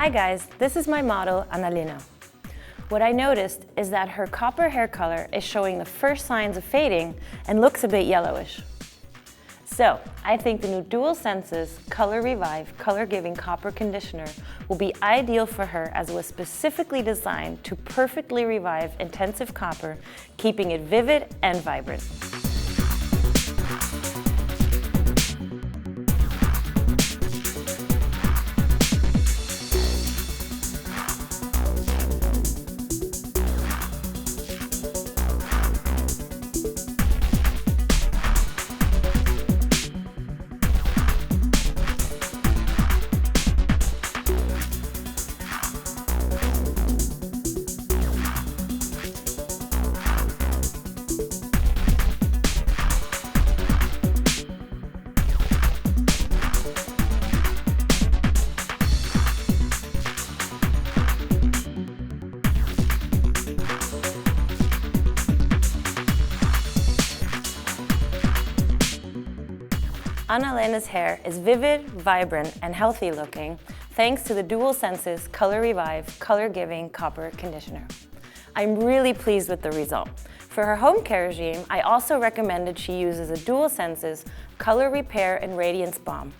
Hi guys, this is my model, Annalena. What I noticed is that her copper hair color is showing the first signs of fading and looks a bit yellowish. So, I think the new Dualsenses Color Revive Color Giving Copper Conditioner will be ideal for her, as it was specifically designed to perfectly revive intensive copper, keeping it vivid and vibrant. Annalena's hair is vivid, vibrant, and healthy looking thanks to the Dualsenses Color Revive Color Giving Copper Conditioner. I'm really pleased with the result. For her home care regime, I also recommended she uses a Dualsenses Color Repair and Radiance Balm.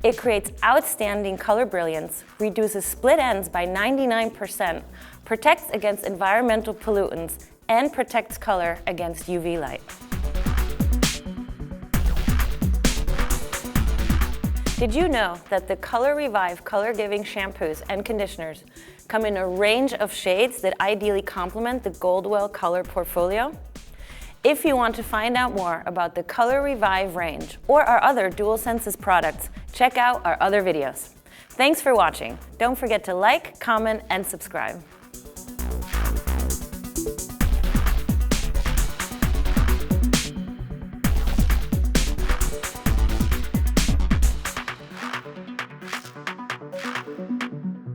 It creates outstanding color brilliance, reduces split ends by 99%, protects against environmental pollutants, and protects color against UV light. Did you know that the Color Revive Color Giving shampoos and conditioners come in a range of shades that ideally complement the Goldwell color portfolio? If you want to find out more about the Color Revive range or our other Dualsenses products, check out our other videos. Thanks for watching. Don't forget to like, comment, and subscribe.